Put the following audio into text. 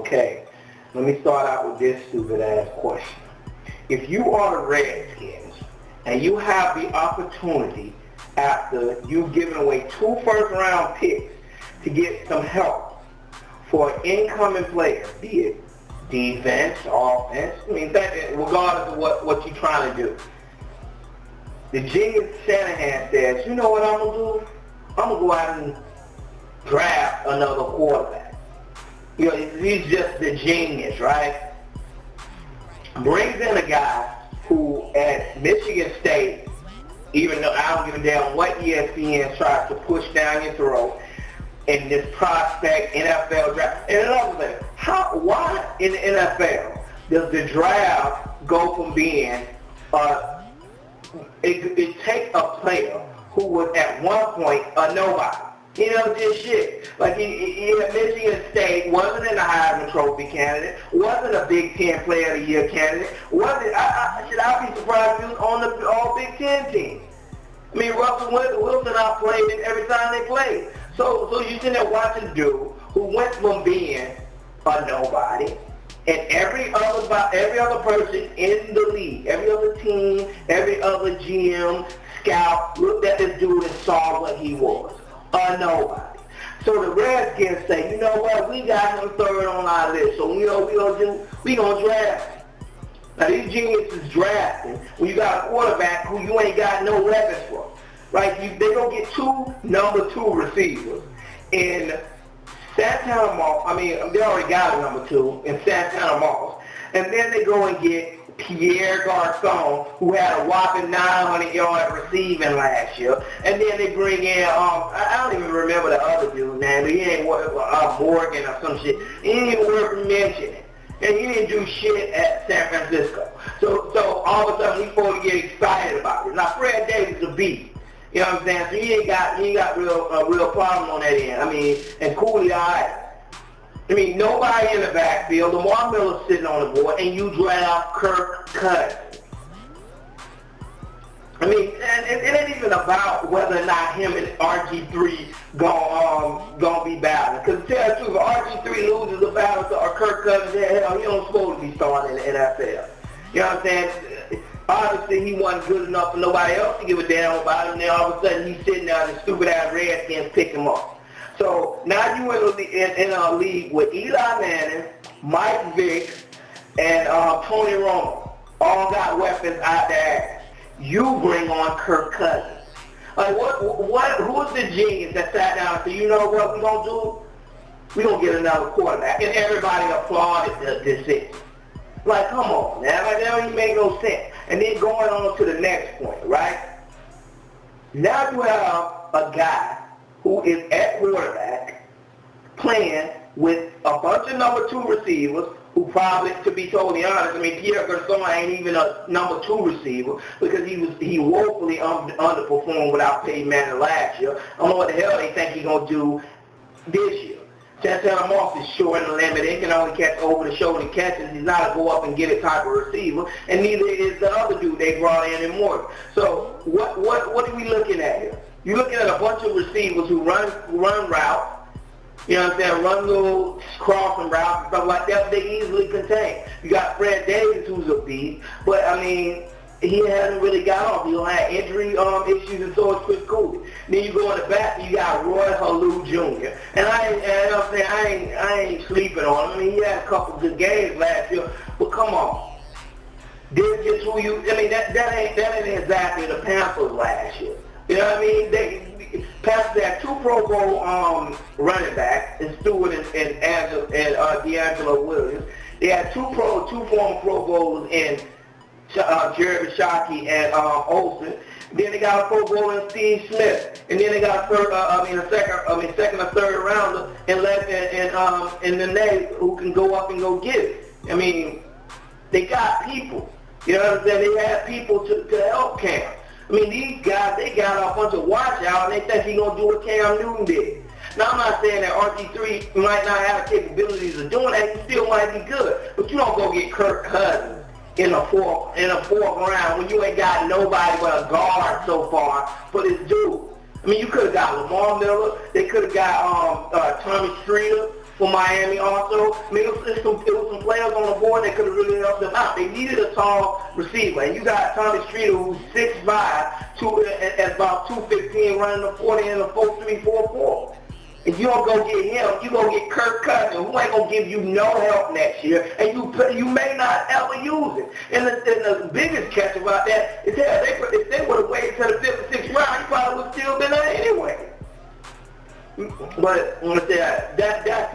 Okay, let me start out with this stupid ass question. If you are the Redskins and you have the opportunity after you've given away 2 first-round picks to get some help for an incoming player, be it defense, offense, regardless of what you're trying to do. The genius Shanahan says, you know what I'm going to do? I'm going to go out and draft another quarterback. You know, he's just the genius, right? Brings in a guy who at Michigan State, even though I don't give a damn what ESPN tries to push down your throat, in this prospect NFL draft. And another thing, why in the NFL does the draft go from being, it takes a player who was at one point a nobody. You know, just shit. Like, he at Michigan State, wasn't in the Heisman Trophy candidate, wasn't a Big Ten Player of the Year candidate, wasn't, I'd be surprised if he was on the All-Big Ten team. I mean, Russell Wilson outplayed it every time they played. So you sitting there watching a dude who went from being a nobody, and every other person in the league, every other team, every other GM, scout, looked at this dude and saw what he was, a nobody. So the Redskins say, you know what, we got him third on our list, so you know we gonna draft him. Now these geniuses drafting when you got a quarterback who you ain't got no weapons for. Right? They gonna get 2 number 2 receivers in Santana Moss. I mean, they already got a number 2 in Santana Moss. And then they go and get Pierre Garçon, who had a whopping 900-yard receiving last year. And then they bring in, I don't even remember the other dude's name, but he ain't Morgan or some shit. He ain't even worth mentioning. And he didn't do shit at San Francisco. So all of a sudden we supposed to get excited about it. Now Fred Davis is a beast. You know what I'm saying? So he ain't got real problem on that end. I mean, and Cooley, alright. I mean, nobody in the backfield. Lamar Miller's sitting on the board, and you draft Kirk Cousins. I mean, and it ain't even about whether or not him and RG3 gonna be battling. Because to tell the truth, if RG3 loses a battle to Kirk Cousins, hell, he don't supposed to be starting in the NFL. You know what I'm saying? Obviously, he wasn't good enough for nobody else to give a damn about him. And then all of a sudden, he's sitting there and the stupid-ass Redskins pick him up. So now you in a league with Eli Manning, Mike Vick, and Tony Romo. All got weapons out there. You bring on Kirk Cousins. Like, who's the genius that sat down and said, you know what we're going to do? We're going to get another quarterback. And everybody applauded the decision. Like, come on, man. Like, that don't even make no sense. And then going on to the next point, right? Now you have a guy who is at quarterback playing with a bunch of number 2 receivers who probably, to be totally honest, I mean, Pierre Garçon ain't even a number 2 receiver because he woefully underperformed without Peyton Manning last year. I don't know what the hell they think he's going to do this year. Santana Moss is short and limited. He can only catch over the shoulder catches. He's not a go up and get it type of receiver, and neither is the other dude they brought in Morgan. So what are we looking at here? You're looking at a bunch of receivers who run routes. You know what I'm saying? Run little crossing routes and stuff like that. They easily contain. You got Fred Davis, who's a beast, but I mean, he hasn't really got off. He don't have injury issues, and so is Chris Cooley. Then you go in the back, and you got Roy Halou Jr. And I ain't sleeping on him. I mean, he had a couple good games last year, but come on, this is who you. I mean, that ain't exactly the Panthers last year. You know what I mean? Panthers had 2 Pro Bowl running backs, and Stewart and D'Angelo Williams. They had 2 former Pro Bowlers in Jerry Shockey and Olsen. Then they got a Pro Bowler in Steve Smith, and then they got a second or third rounder in the Navy who can go up and go get it. I mean, they got people. You know what I'm saying? They had people to help Cam. I mean, these guys, they got a bunch of watch out, and they think he's gonna do what Cam Newton did. Now, I'm not saying that RG3 might not have the capabilities of doing that. He still might be good, but you don't go get Kirk Cousins in a fourth round when you ain't got nobody but a guard so far for this dude. I mean, you could have got Lamar Miller. They could have got Tommy Streeter. for Miami also. I mean, it was some players on the board that could have really helped them out. They needed a tall receiver. And you got Tommy Streeter, who's 6'5", at about 215, running a 40 and a 4.3, 4.4. If you don't go get him, you going to get Kirk Cousins, who ain't going to give you no help next year, and you may not ever use it. And the biggest catch about that is that if they would have waited till the 5th or 6th round, he probably would have still been there anyway. But that's